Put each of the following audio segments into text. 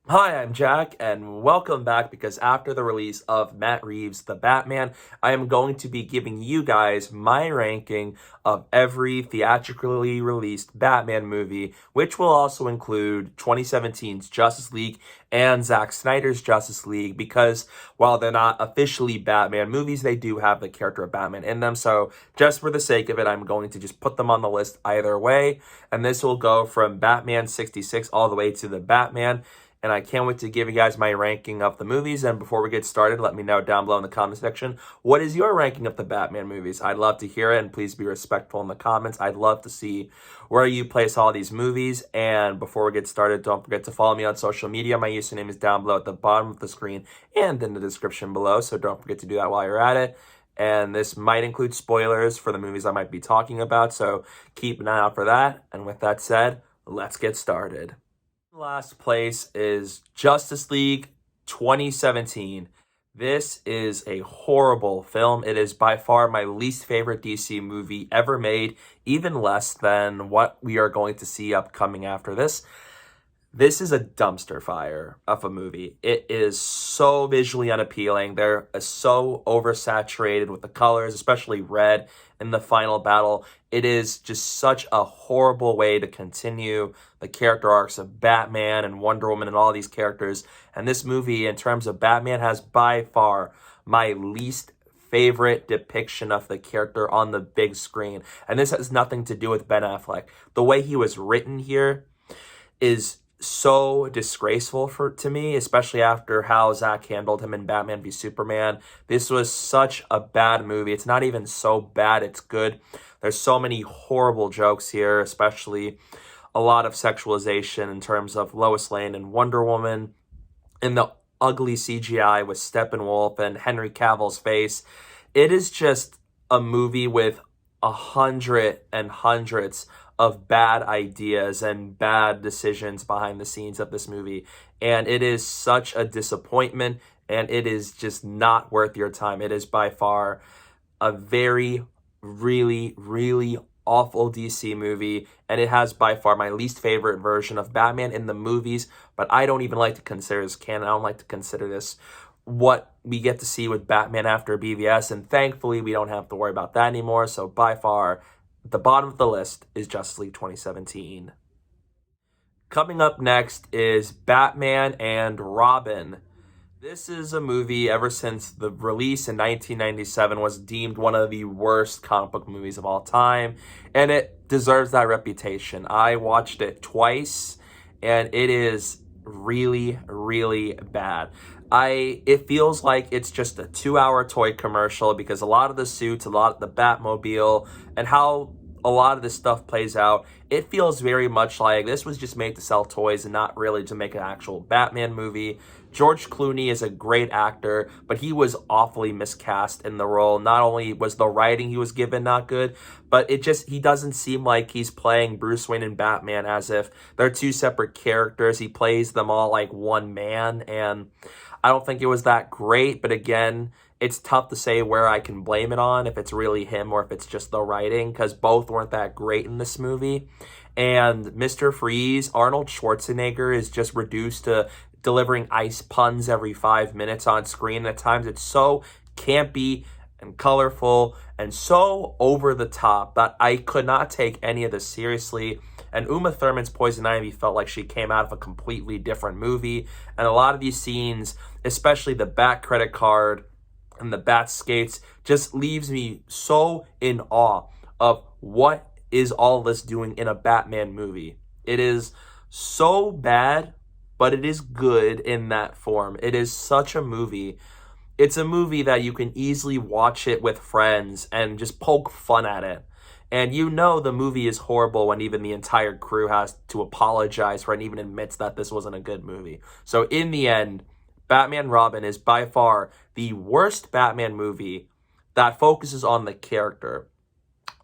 Hi, I'm Jack, and welcome back because after the release of Matt Reeves' The Batman, I am going to be giving you guys my ranking of every theatrically released Batman movie, which will also include 2017's Justice League and Zack Snyder's Justice League, because while they're not officially Batman movies, they do have the character of Batman in them. So, just for the sake of it, I'm going to just put them on the list either way, and this will go from Batman 66 all the way to The Batman. And I can't wait to give you guys my ranking of the movies. And before we get started, let me know down below in the comment section, what is your ranking of the Batman movies? I'd love to hear it, and please be respectful in the comments. I'd love to see where you place all these movies. And before we get started, don't forget to follow me on social media. My username is down below at the bottom of the screen and in the description below, so don't forget to do that while you're at it. And this might include spoilers for the movies I might be talking about, so keep an eye out for that. And with that said, let's get started. Last place is Justice League 2017. This is a horrible film. It is by far my least favorite DC movie ever made, even less than what we are going to see upcoming after this. This is a dumpster fire of a movie. It is so visually unappealing. They're so oversaturated with the colors, especially red in the final battle. It is just such a horrible way to continue the character arcs of Batman and Wonder Woman and all these characters. And this movie, in terms of Batman, has by far my least favorite depiction of the character on the big screen. And this has nothing to do with Ben Affleck. The way he was written here is so disgraceful to me, especially after how Zack handled him in Batman v Superman. This was such a bad movie. It's not even so bad, it's good. There's so many horrible jokes here, especially a lot of sexualization in terms of Lois Lane and Wonder Woman, and the ugly CGI with Steppenwolf and Henry Cavill's face. It is just a movie with hundreds of bad ideas and bad decisions behind the scenes of this movie. And it is such a disappointment, and it is just not worth your time. It is by far a very, really awful DC movie, and it has by far my least favorite version of Batman in the movies, but I don't even like to consider this canon. I don't like to consider this what we get to see with Batman after BVS, and thankfully we don't have to worry about that anymore. So by far, at the bottom of the list is Justice League 2017. Coming up next is Batman and Robin. This is a movie ever since the release in 1997 was deemed one of the worst comic book movies of all time, and it deserves that reputation. I watched it twice, and it is really bad. It feels like it's just a 2-hour toy commercial, because a lot of the suits, a lot of the Batmobile, and how a lot of this stuff plays out, it feels very much like this was just made to sell toys and not really to make an actual Batman movie. George Clooney is a great actor, but he was awfully miscast in the role. Not only was the writing he was given not good, but he doesn't seem like he's playing Bruce Wayne and Batman as if they're two separate characters. He plays them all like one man, and I don't think it was that great. But again, it's tough to say where I can blame it on, if it's really him or if it's just the writing, because both weren't that great in this movie. And Mr. Freeze, Arnold Schwarzenegger, is just reduced to delivering ice puns every 5 minutes on screen. At times it's so campy and colorful and so over the top that I could not take any of this seriously. And Uma Thurman's Poison Ivy felt like she came out of a completely different movie. And a lot of these scenes, especially the Bat credit card and the Bat skates, just leaves me so in awe of what is all this doing in a Batman movie. It is so bad, but it is good in that form. It is such a movie. It's a movie that you can easily watch it with friends and just poke fun at it. And you know the movie is horrible when even the entire crew has to apologize for it and even admits that this wasn't a good movie. So in the end, Batman Robin is by far the worst Batman movie that focuses on the character.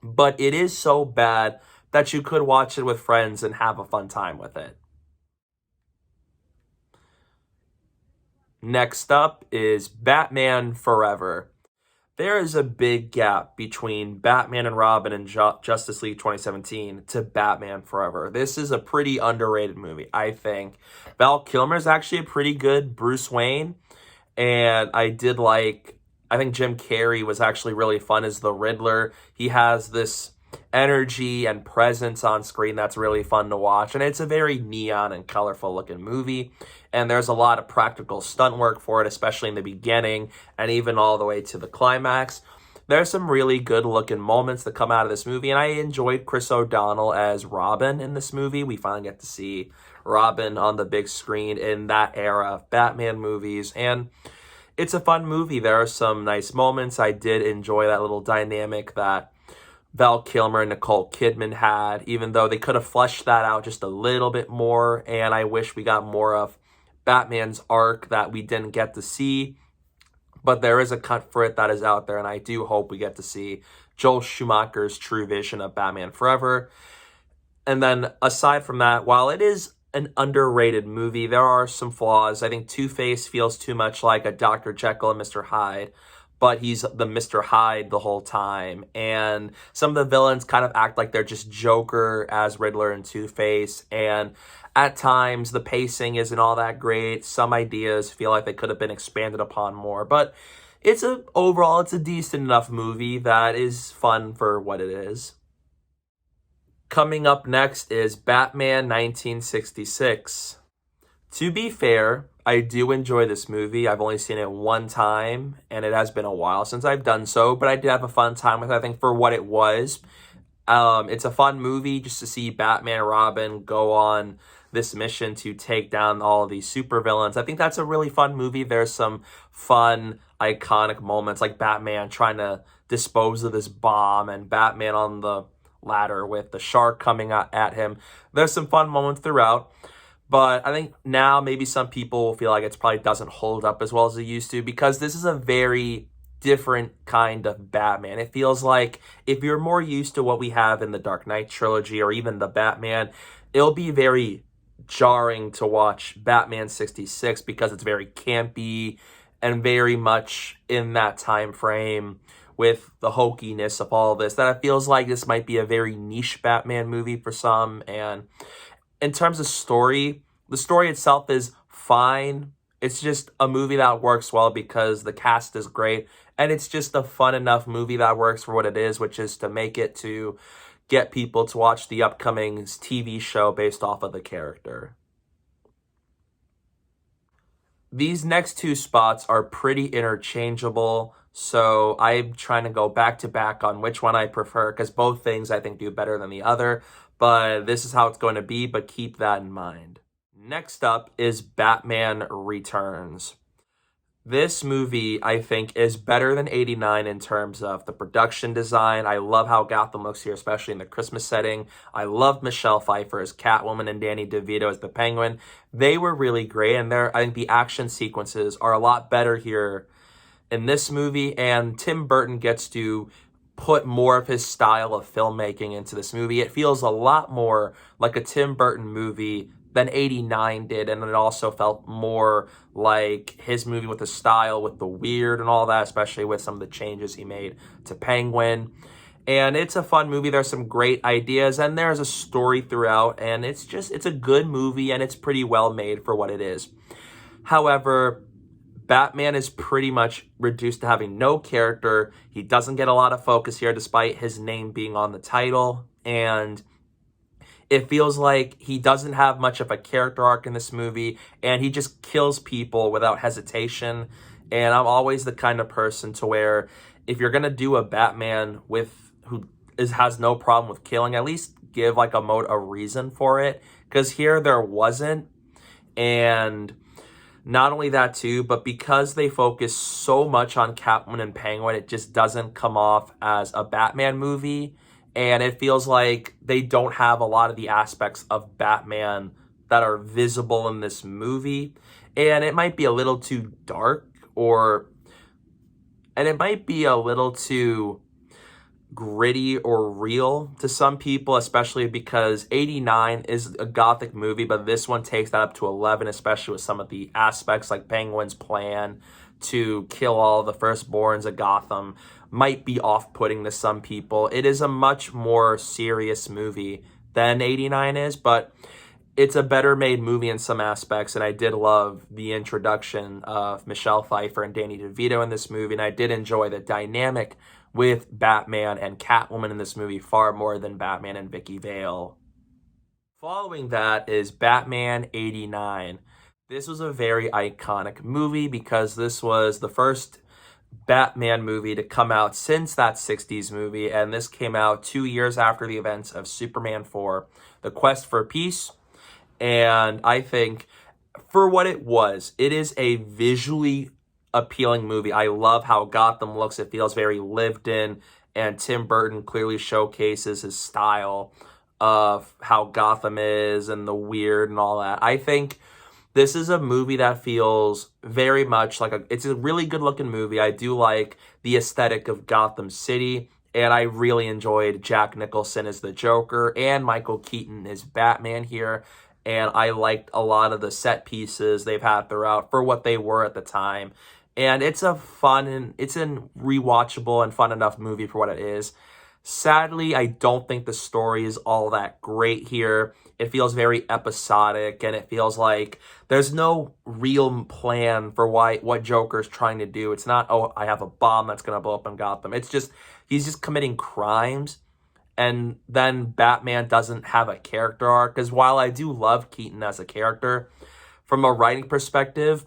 But it is so bad that you could watch it with friends and have a fun time with it. Next up is Batman Forever. There is a big gap between Batman and Robin and Justice League 2017 to Batman Forever. This is a pretty underrated movie, I think. Val Kilmer is actually a pretty good Bruce Wayne, and I think Jim Carrey was actually really fun as the Riddler. He has this energy and presence on screen that's really fun to watch, and it's a very neon and colorful looking movie, and there's a lot of practical stunt work for it, especially in the beginning and even all the way to the climax. There's some really good looking moments that come out of this movie, and I enjoyed Chris O'Donnell as Robin in this movie. We finally get to see Robin on the big screen in that era of Batman movies, and it's a fun movie. There are some nice moments. I did enjoy that little dynamic that Val Kilmer and Nicole Kidman had, even though they could have fleshed that out just a little bit more, and I wish we got more of Batman's arc that we didn't get to see. But there is a cut for it that is out there, and I do hope we get to see Joel Schumacher's true vision of Batman Forever. And then aside from that, while it is an underrated movie, there are some flaws. I think Two-Face feels too much like a Dr. Jekyll and Mr. Hyde, but he's the Mr. Hyde the whole time. And some of the villains kind of act like they're just Joker as Riddler and Two-Face. And at times, the pacing isn't all that great. Some ideas feel like they could have been expanded upon more. But overall, it's a decent enough movie that is fun for what it is. Coming up next is Batman 1966. To be fair, I do enjoy this movie. I've only seen it one time, and it has been a while since I've done so, but I did have a fun time with it, I think, for what it was. It's a fun movie just to see Batman and Robin go on this mission to take down all of these supervillains. I think that's a really fun movie. There's some fun, iconic moments, like Batman trying to dispose of this bomb and Batman on the ladder with the shark coming at him. There's some fun moments throughout. But I think now maybe some people will feel like it probably doesn't hold up as well as it used to, because this is a very different kind of Batman. It feels like if you're more used to what we have in the Dark Knight trilogy or even the Batman, it'll be very jarring to watch Batman 66 because it's very campy and very much in that time frame with the hokiness of all of this, that it feels like this might be a very niche Batman movie for some. And in terms of story, the story itself is fine. It's just a movie that works well because the cast is great. And it's just a fun enough movie that works for what it is, which is to make it to get people to watch the upcoming TV show based off of the character. These next two spots are pretty interchangeable, so I'm trying to go back to back on which one I prefer, because both things I think do better than the other. But this is how it's going to be, but keep that in mind. Next up is Batman Returns. This movie, I think, is better than 89 in terms of the production design. I love how Gotham looks here, especially in the Christmas setting. I love Michelle Pfeiffer as Catwoman and Danny DeVito as the Penguin. They were really great, and I think the action sequences are a lot better here in this movie, and Tim Burton gets to put more of his style of filmmaking into this movie. It feels a lot more like a Tim Burton movie than 89 did, and it also felt more like his movie with the style, with the weird and all that, especially with some of the changes he made to Penguin. And it's a fun movie. There's some great ideas, and there's a story throughout, and it's a good movie, and it's pretty well made for what it is. However, Batman is pretty much reduced to having no character. He doesn't get a lot of focus here, despite his name being on the title, and it feels like he doesn't have much of a character arc in this movie, and he just kills people without hesitation. And I'm always the kind of person to where if you're going to do a Batman who has no problem with killing, at least give like a reason for it. Because here there wasn't. And not only that too, but because they focus so much on Catwoman and Penguin, it just doesn't come off as a Batman movie. And it feels like they don't have a lot of the aspects of Batman that are visible in this movie. And it might be a little too dark, and it might be a little too gritty or real to some people, especially because 89 is a gothic movie, but this one takes that up to 11, especially with some of the aspects like Penguin's plan to kill all the firstborns of Gotham might be off-putting to some people. It is a much more serious movie than 89 is, but it's a better made movie in some aspects, and I did love the introduction of Michelle Pfeiffer and Danny DeVito in this movie, and I did enjoy the dynamic with Batman and Catwoman in this movie far more than Batman and Vicky Vale. Following that is Batman 89. This was a very iconic movie because this was the first Batman movie to come out since that 60s movie, and this came out 2 years after the events of Superman 4, The Quest for Peace. And I think for what it was, it is a visually appealing movie. I love how Gotham looks. It feels very lived in, and Tim Burton clearly showcases his style of how Gotham is and the weird and all that. I think this is a movie that feels very much like it's a really good looking movie. I do like the aesthetic of Gotham City, and I really enjoyed Jack Nicholson as the Joker and Michael Keaton as Batman here. And I liked a lot of the set pieces they've had throughout for what they were at the time. And it's a fun and it's a rewatchable and fun enough movie for what it is. Sadly, I don't think the story is all that great here. It feels very episodic, and it feels like there's no real plan for what Joker's trying to do. It's not, oh, I have a bomb that's going to blow up in Gotham. It's just, he's just committing crimes, and then Batman doesn't have a character arc. Because while I do love Keaton as a character, from a writing perspective,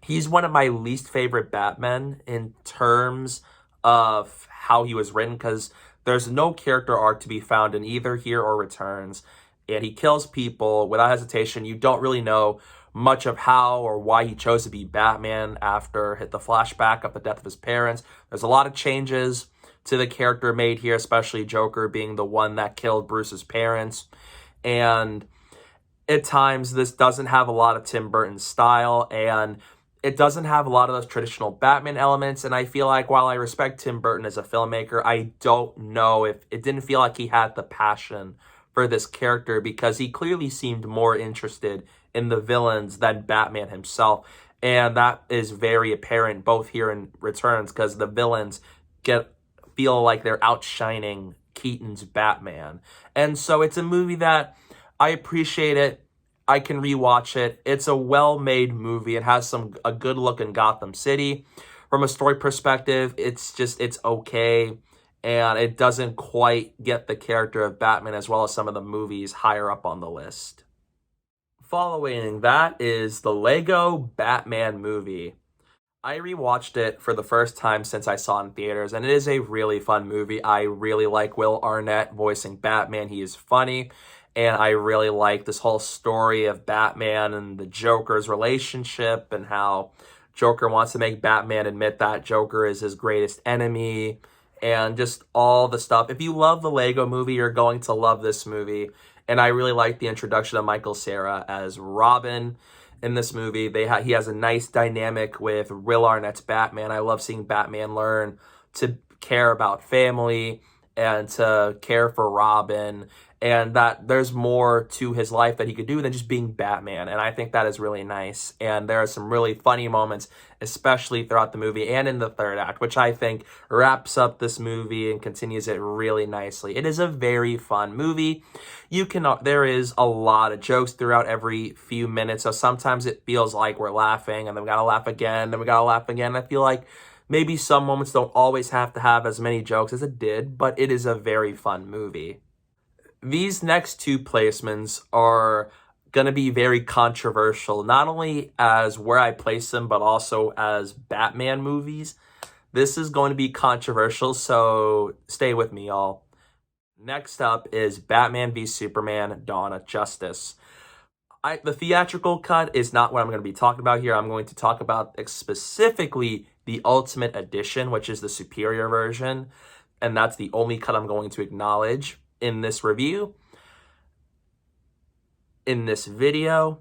he's one of my least favorite Batmen in terms of how he was written, because there's no character arc to be found in either here or Returns, and he kills people without hesitation. You don't really know much of how or why he chose to be Batman after the flashback of the death of his parents. There's a lot of changes to the character made here, especially Joker being the one that killed Bruce's parents. And at times, this doesn't have a lot of Tim Burton's style, and it doesn't have a lot of those traditional Batman elements. And I feel like while I respect Tim Burton as a filmmaker, I don't know if it didn't feel like he had the passion for this character, because he clearly seemed more interested in the villains than Batman himself. And that is very apparent both here in Returns, because the villains feel like they're outshining Keaton's Batman. And so it's a movie that I appreciate it. I can rewatch it. It's a well-made movie. It has a good look in Gotham City. From a story perspective, it's okay, and it doesn't quite get the character of Batman as well as some of the movies higher up on the list. Following that is the Lego Batman movie. I rewatched it for the first time since I saw it in theaters, and it is a really fun movie. I really like Will Arnett voicing Batman. He is funny. And I really like this whole story of Batman and the Joker's relationship, and how Joker wants to make Batman admit that Joker is his greatest enemy, and just all the stuff. If you love the Lego movie, you're going to love this movie. And I really like the introduction of Michael Cera as Robin in this movie. He has a nice dynamic with Will Arnett's Batman. I love seeing Batman learn to care about family and to care for Robin, and that there's more to his life that he could do than just being Batman. And I think that is really nice. And there are some really funny moments, especially throughout the movie and in the third act, which I think wraps up this movie and continues it really nicely. It is a very fun movie. There is a lot of jokes throughout every few minutes. So sometimes it feels like we're laughing, and then we gotta laugh again, then we gotta laugh again. I feel like maybe some moments don't always have to have as many jokes as it did, but it is a very fun movie. These next two placements are going to be very controversial, not only as where I place them, but also as Batman movies. This is going to be controversial, so stay with me, y'all. Next up is Batman v Superman: Dawn of Justice. The theatrical cut is not what I'm going to be talking about here. I'm going to talk about specifically the Ultimate Edition, which is the superior version, and that's the only cut I'm going to acknowledge in this review. In this video,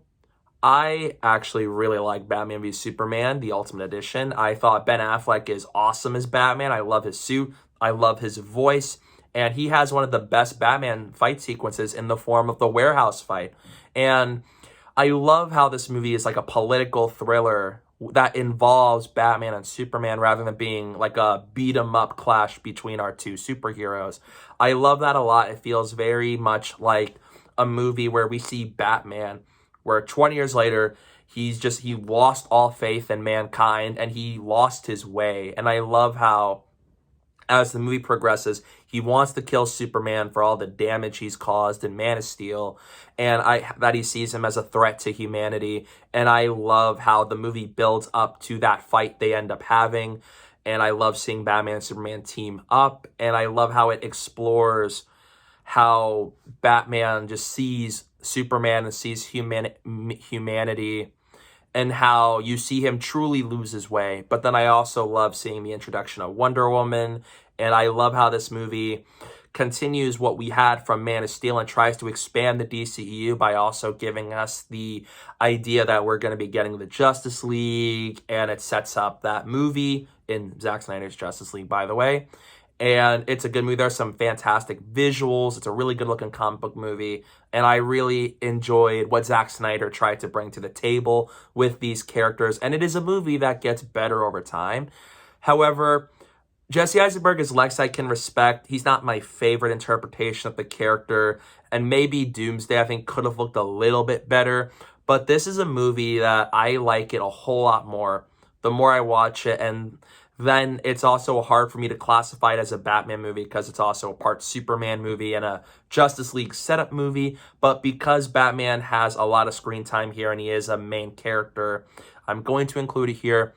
I actually really like Batman v Superman, the Ultimate Edition. I thought Ben Affleck is awesome as Batman. I love his suit. I love his voice. And he has one of the best Batman fight sequences in the form of the warehouse fight. And I love how this movie is like a political thriller that involves Batman and Superman rather than being like a beat 'em up clash between our two superheroes. I love that a lot. It feels very much like a movie where we see Batman, where 20 years later, he lost all faith in mankind and he lost his way. And I love how as the movie progresses, he wants to kill Superman for all the damage he's caused in Man of Steel, and that he sees him as a threat to humanity. And I love how the movie builds up to that fight they end up having, and I love seeing Batman and Superman team up, and I love how it explores how Batman just sees Superman and sees humanity, and how you see him truly lose his way. But then I also love seeing the introduction of Wonder Woman, and I love how this movie continues what we had from Man of Steel and tries to expand the DCEU by also giving us the idea that we're going to be getting the Justice League, and it sets up that movie in Zack Snyder's Justice League, by the way. And it's a good movie. There's some fantastic visuals. It's a really good looking comic book movie. And I really enjoyed what Zack Snyder tried to bring to the table with these characters. And it is a movie that gets better over time. However, Jesse Eisenberg as Lex I can respect. He's not my favorite interpretation of the character. And maybe Doomsday I think could have looked a little bit better. But this is a movie that I like it a whole lot more the more I watch it. And then it's also hard for me to classify it as a Batman movie because it's also a part Superman movie and a Justice League setup movie. But because Batman has a lot of screen time here and he is a main character, I'm going to include it here.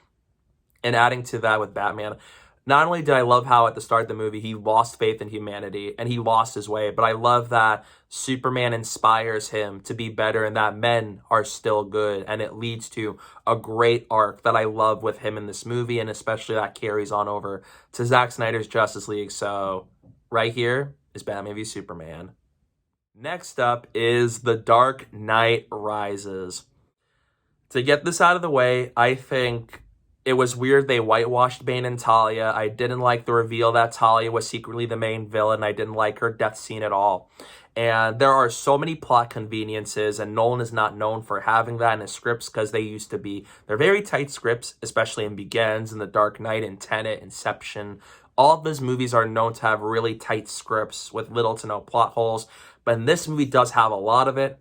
And adding to that with Batman, not only did I love how at the start of the movie he lost faith in humanity and he lost his way, but I love that Superman inspires him to be better and that men are still good. And it leads to a great arc that I love with him in this movie, and especially that carries on over to Zack Snyder's Justice League. So right here is Batman v Superman. Next up is The Dark Knight Rises. To get this out of the way, I think it was weird they whitewashed Bane and Talia. I didn't like the reveal that Talia was secretly the main villain. I didn't like her death scene at all. And there are so many plot conveniences, and Nolan is not known for having that in his scripts because they used to be. They're very tight scripts, especially in Begins and The Dark Knight and Tenet, Inception. All of those movies are known to have really tight scripts with little to no plot holes. But this movie does have a lot of it.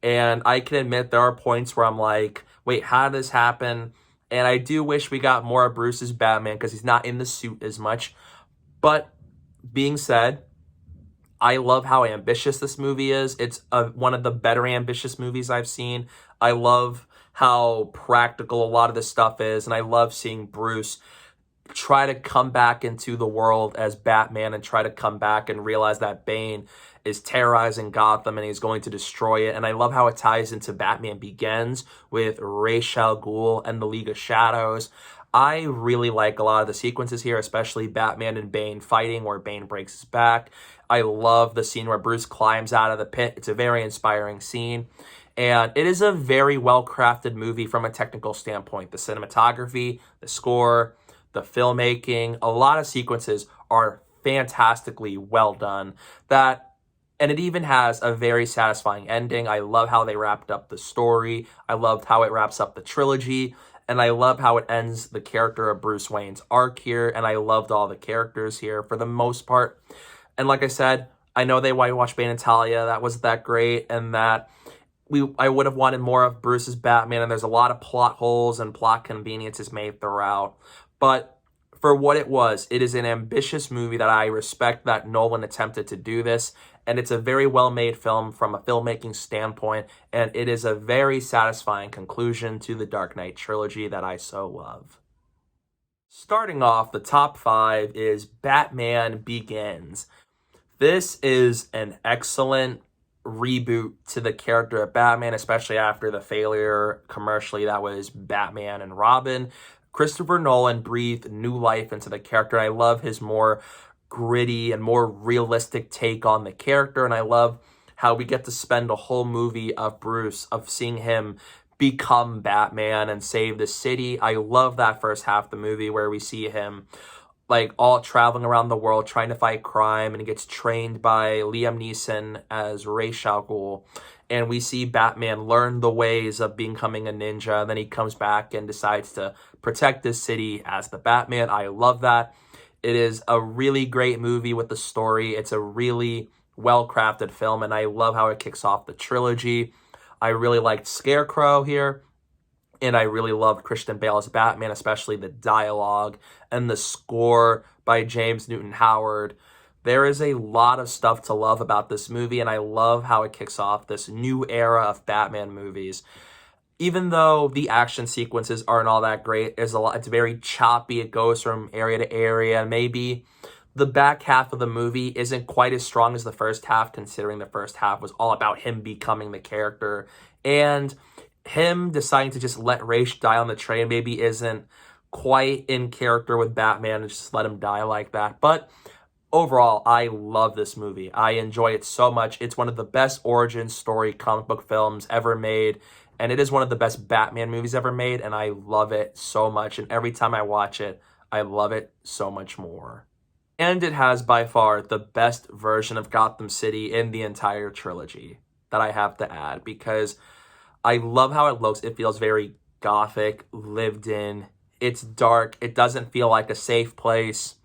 And I can admit there are points where I'm like, wait, how did this happen? And I do wish we got more of Bruce's Batman because he's not in the suit as much. But being said, I love how ambitious this movie is. It's one of the better ambitious movies I've seen. I love how practical a lot of this stuff is. And I love seeing Bruce try to come back into the world as Batman and try to come back and realize that Bane is terrorizing Gotham and he's going to destroy it. And I love how it ties into Batman Begins with Ra's al Ghul and the League of Shadows. I really like a lot of the sequences here, especially Batman and Bane fighting where Bane breaks his back. I love the scene where Bruce climbs out of the pit. It's a very inspiring scene. And it is a very well-crafted movie from a technical standpoint. The cinematography, the score, the filmmaking, a lot of sequences are fantastically well done. And it even has a very satisfying ending. I love how they wrapped up the story. I loved how it wraps up the trilogy. And I love how it ends the character of Bruce Wayne's arc here. And I loved all the characters here for the most part. And like I said, I know they whitewashed Bane and Talia. That wasn't that great. And that I would have wanted more of Bruce's Batman. And there's a lot of plot holes and plot conveniences made throughout. But for what it is an ambitious movie that I respect that Nolan attempted to do this. And it's a very well-made film from a filmmaking standpoint. And it is a very satisfying conclusion to the Dark Knight trilogy that I so love. Starting off, the top 5 is Batman Begins. This is an excellent reboot to the character of Batman, especially after the failure commercially that was Batman and Robin. Christopher Nolan breathed new life into the character. I love his more gritty and more realistic take on the character, and I love how we get to spend a whole movie of Bruce, of seeing him become Batman and save the city. I love that first half of the movie where we see him like all traveling around the world trying to fight crime, and he gets trained by Liam Neeson as Ra's al Ghul. and we see Batman learn the ways of becoming a ninja. And then he comes back and decides to protect this city as the Batman. I love that. It is a really great movie with the story. It's a really well-crafted film, and I love how it kicks off the trilogy. I really liked Scarecrow here, and I really loved Christian Bale as Batman, especially the dialogue and the score by James Newton Howard. There is a lot of stuff to love about this movie, and I love how it kicks off this new era of Batman movies. Even though the action sequences aren't all that great, there's a lot. It's very choppy. It goes from area to area. Maybe the back half of the movie isn't quite as strong as the first half, considering the first half was all about him becoming the character, and him deciding to just let Ra's die on the train maybe isn't quite in character with Batman and just let him die like that. But overall, I love this movie. I enjoy it so much. It's one of the best origin story comic book films ever made, and it is one of the best Batman movies ever made, and I love it so much. And every time I watch it, I love it so much more. And it has by far the best version of Gotham City in the entire trilogy that I have to add, because I love how it looks. It feels very gothic, lived in. It's dark. It doesn't feel like a safe place.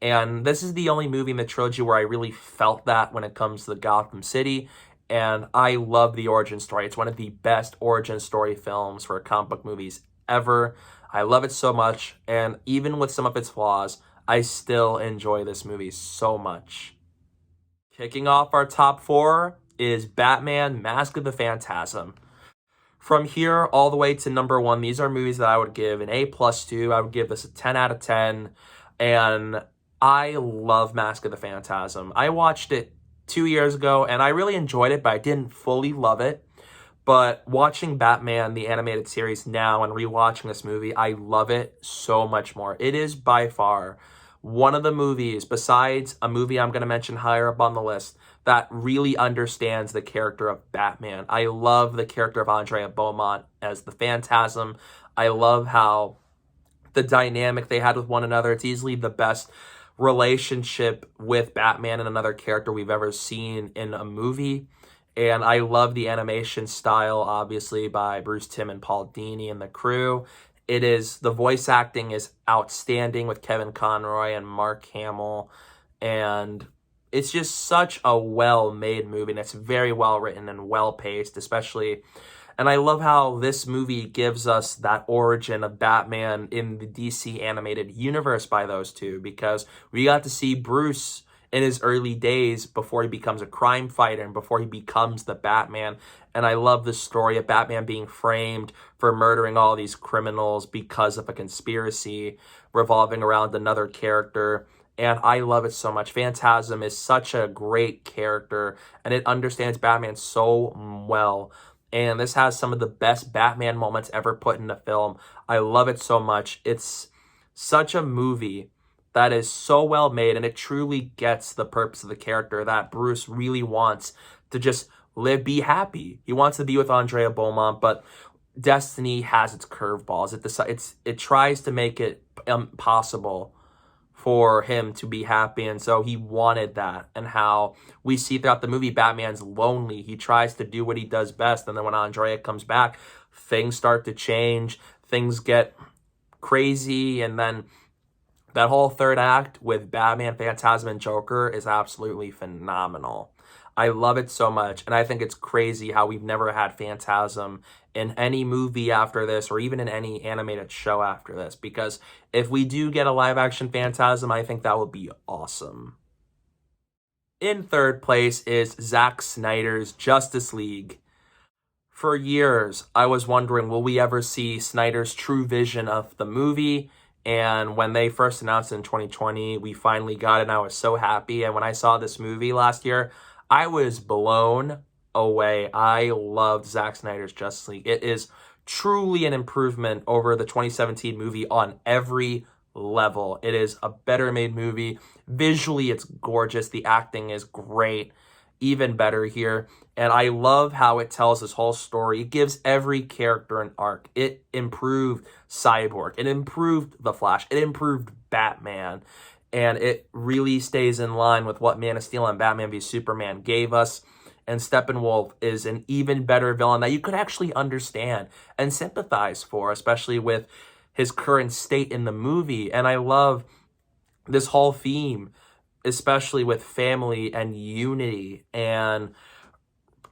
And this is the only movie in the trilogy where I really felt that when it comes to Gotham City. And I love the origin story. It's one of the best origin story films for comic book movies ever. I love it so much. And even with some of its flaws, I still enjoy this movie so much. Kicking off our top four is Batman: Mask of the Phantasm. From here all the way to number one, these are movies that I would give an A+ to. I would give this a 10 out of 10. And I love Mask of the Phantasm. I watched it 2 years ago, and I really enjoyed it, but I didn't fully love it. But watching Batman, the animated series now, and rewatching this movie, I love it so much more. It is by far one of the movies, besides a movie I'm going to mention higher up on the list, that really understands the character of Batman. I love the character of Andrea Beaumont as the Phantasm. I love how the dynamic they had with one another. It's easily the best relationship with Batman and another character we've ever seen in a movie. And I love the animation style, obviously, by Bruce Timm and Paul Dini and the crew. The voice acting is outstanding with Kevin Conroy and Mark Hamill. And it's just such a well-made movie, and it's very well-written and well-paced, especially. And I love how this movie gives us that origin of Batman in the DC animated universe by those two, because we got to see Bruce in his early days before he becomes a crime fighter and before he becomes the Batman. And I love the story of Batman being framed for murdering all these criminals because of a conspiracy revolving around another character. And I love it so much. Phantasm is such a great character, and it understands Batman so well. And this has some of the best Batman moments ever put in a film. I love it so much. It's such a movie that is so well made, and it truly gets the purpose of the character that Bruce really wants to just be happy. He wants to be with Andrea Beaumont, but destiny has its curveballs. It tries to make it impossible for him to be happy, and so he wanted that. And how we see throughout the movie, Batman's lonely. He tries to do what he does best, and then when Andrea comes back, things start to change, things get crazy, and then that whole third act with Batman, Phantasm, and Joker is absolutely phenomenal. I love it so much, and I think it's crazy how we've never had Phantasm in any movie after this, or even in any animated show after this, because if we do get a live-action Phantasm, I think that would be awesome. In third place is Zack Snyder's Justice League. For years, I was wondering, will we ever see Snyder's true vision of the movie? And when they first announced it in 2020, we finally got it, and I was so happy. And when I saw this movie last year, I was blown away. I loved Zack Snyder's Justice League. It is truly an improvement over the 2017 movie on every level. It is a better made movie. Visually, it's gorgeous. The acting is great. Even better here. And I love how it tells this whole story. It gives every character an arc. It improved Cyborg. It improved The Flash. It improved Batman. And it really stays in line with what Man of Steel and Batman v Superman gave us. and Steppenwolf is an even better villain that you could actually understand and sympathize for, especially with his current state in the movie. And I love this whole theme, especially with family and unity and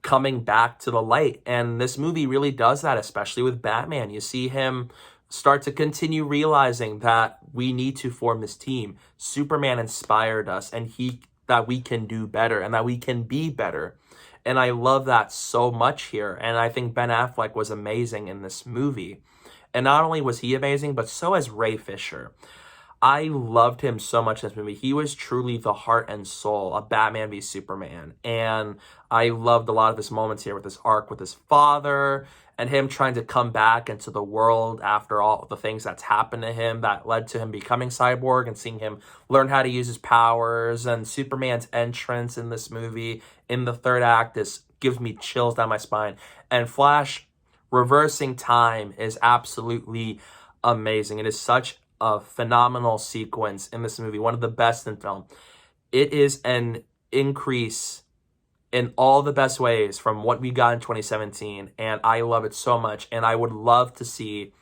coming back to the light. And this movie really does that, especially with Batman. You see him start to continue realizing that we need to form this team. Superman inspired us, and he that we can do better and that we can be better. And I love that so much here. And I think Ben Affleck was amazing in this movie. And not only was he amazing, but so is Ray Fisher. I loved him so much in this movie. He was truly the heart and soul of Batman v Superman. And I loved a lot of his moments here with his arc with his father and him trying to come back into the world after all the things that's happened to him that led to him becoming Cyborg, and seeing him learn how to use his powers. And Superman's entrance in this movie in the third act gives me chills down my spine. And Flash reversing time is absolutely amazing. It is such a phenomenal sequence in this movie, one of the best in film. It is an increase in all the best ways from what we got in 2017, and I love it so much. And I would love to see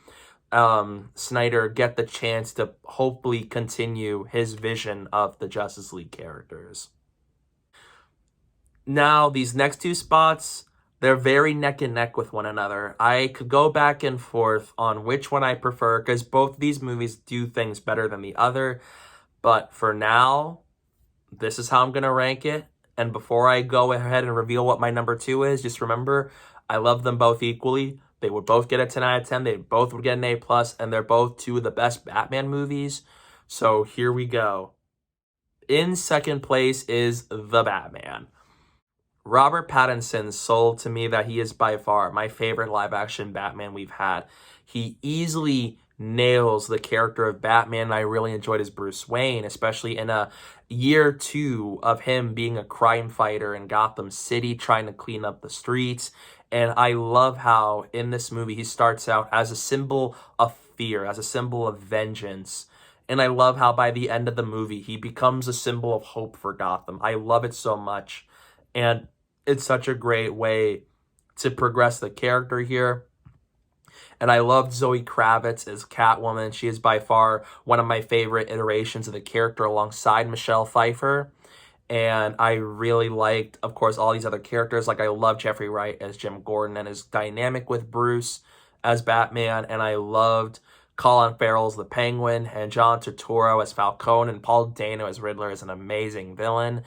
Snyder get the chance to hopefully continue his vision of the Justice League characters. Now, these next two spots, they're very neck and neck with one another. I could go back and forth on which one I prefer because both of these movies do things better than the other. But for now, this is how I'm going to rank it. And before I go ahead and reveal what my number 2 is, just remember, I love them both equally. They would both get a 10 out of 10. They both would get an A+, and they're both two of the best Batman movies. So here we go. In second place is The Batman. Robert Pattinson sold to me that he is by far my favorite live-action Batman we've had. He easily nails the character of Batman. I really enjoyed his Bruce Wayne, especially in a year 2 of him being a crime fighter in Gotham City, trying to clean up the streets. And I love how in this movie he starts out as a symbol of fear, as a symbol of vengeance. And I love how by the end of the movie he becomes a symbol of hope for Gotham. I love it so much. And it's such a great way to progress the character here. And I loved Zoe Kravitz as Catwoman. She is by far one of my favorite iterations of the character alongside Michelle Pfeiffer. And I really liked, of course, all these other characters. Like, I love Jeffrey Wright as Jim Gordon and his dynamic with Bruce as Batman. And I loved Colin Farrell as the Penguin, and John Turturro as Falcone, and Paul Dano as Riddler is an amazing villain.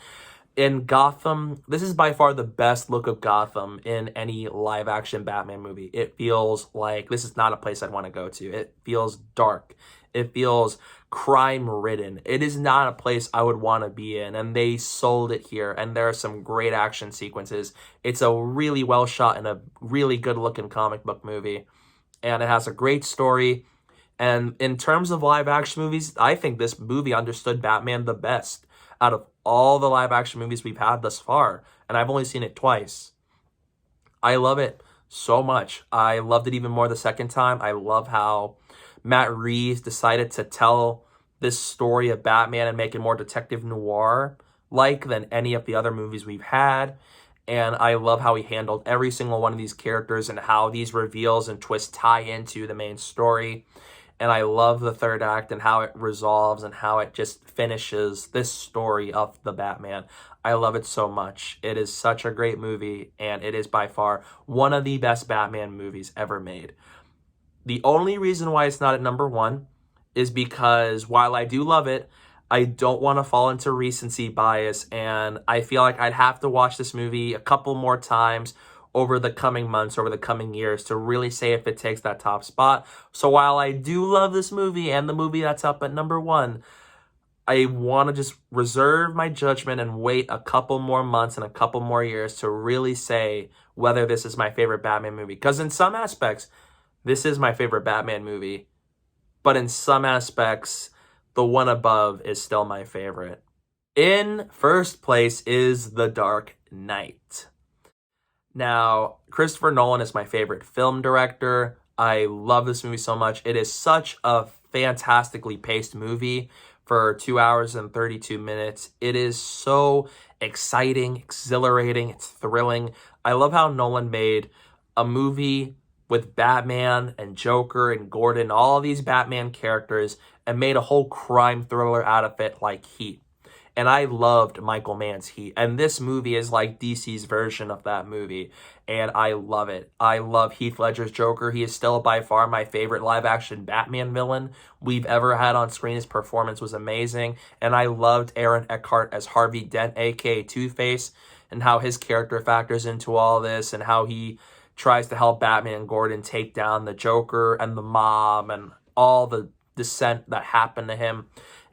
In Gotham, this is by far the best look of Gotham in any live-action Batman movie. It feels like this is not a place I'd want to go to. It feels dark. It feels crime-ridden. It is not a place I would want to be in, and they sold it here, and there are some great action sequences. It's a really well-shot and a really good-looking comic book movie, and it has a great story. And in terms of live-action movies, I think this movie understood Batman the best out of all the live-action movies we've had thus far, and I've only seen it twice. I love it so much. I loved it even more the second time. I love how Matt Reeves decided to tell this story of Batman and make it more detective noir-like than any of the other movies we've had. And I love how he handled every single one of these characters and how these reveals and twists tie into the main story. And I love the third act and how it resolves and how it just finishes this story of the Batman. I love it so much. It is such a great movie, and it is by far one of the best Batman movies ever made. The only reason why it's not at number 1 is because while I do love it, I don't want to fall into recency bias, and I feel like I'd have to watch this movie a couple more times over the coming months, over the coming years, to really say if it takes that top spot. So while I do love this movie and the movie that's up at number 1, I want to just reserve my judgment and wait a couple more months and a couple more years to really say whether this is my favorite Batman movie. Because in some aspects, this is my favorite Batman movie. But in some aspects, the one above is still my favorite. In first place is The Dark Knight. Now, Christopher Nolan is my favorite film director. I love this movie so much. It is such a fantastically paced movie for 2 hours and 32 minutes. It is so exciting, exhilarating, it's thrilling. I love how Nolan made a movie with Batman and Joker and Gordon, all these Batman characters, and made a whole crime thriller out of it like Heat. And I loved Michael Mann's Heat. And this movie is like DC's version of that movie. And I love it. I love Heath Ledger's Joker. He is still by far my favorite live-action Batman villain we've ever had on screen. His performance was amazing. And I loved Aaron Eckhart as Harvey Dent, a.k.a. Two-Face, and how his character factors into all this and how he tries to help Batman and Gordon take down the Joker and the mob and all the dissent that happened to him.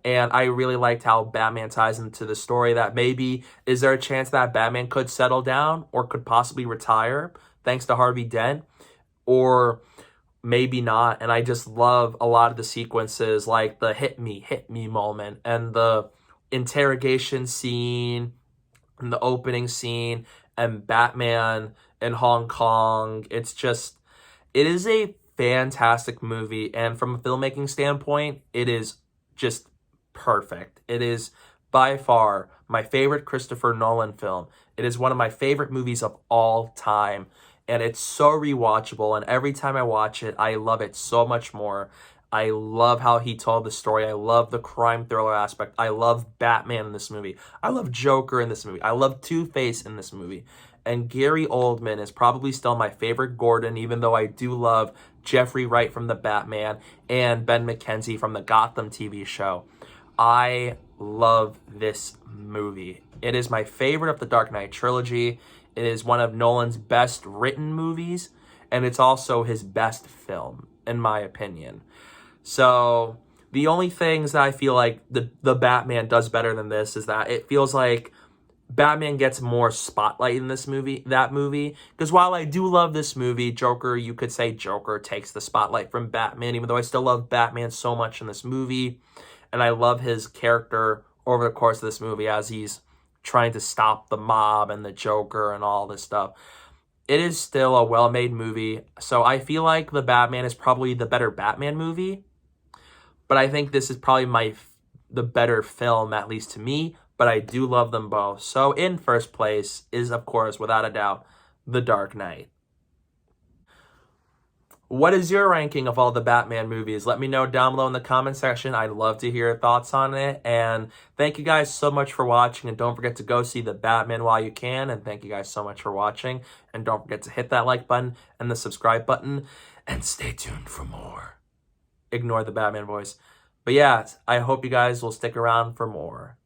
And I really liked how Batman ties into the story that maybe, is there a chance that Batman could settle down or could possibly retire thanks to Harvey Dent? Or maybe not. And I just love a lot of the sequences, like the hit me moment and the interrogation scene and the opening scene and Batman in Hong Kong. It is a fantastic movie. And from a filmmaking standpoint, it is just perfect. It is by far my favorite Christopher Nolan film. It is one of my favorite movies of all time. And it's so rewatchable. And every time I watch it, I love it so much more. I love how he told the story. I love the crime thriller aspect. I love Batman in this movie. I love Joker in this movie. I love Two-Face in this movie. And Gary Oldman is probably still my favorite Gordon, even though I do love Jeffrey Wright from The Batman and Ben McKenzie from the Gotham TV show. I love this movie. It is my favorite of the Dark Knight trilogy. It is one of Nolan's best written movies, and it's also his best film, in my opinion. So the only things that I feel like the Batman does better than this is that it feels like Batman gets more spotlight in that movie. Because while I do love this movie, Joker, you could say Joker takes the spotlight from Batman, even though I still love Batman so much in this movie. And I love his character over the course of this movie as he's trying to stop the mob and the Joker and all this stuff. It is still a well-made movie. So I feel like The Batman is probably the better Batman movie. But I think this is probably the better film, at least to me. But I do love them both. So in first place is, of course, without a doubt, The Dark Knight. What is your ranking of all the Batman movies? Let me know down below in the comment section. I'd love to hear your thoughts on it. And thank you guys so much for watching. And don't forget to go see The Batman while you can. And thank you guys so much for watching. And don't forget to hit that like button and the subscribe button. And stay tuned for more. Ignore the Batman voice. But yeah, I hope you guys will stick around for more.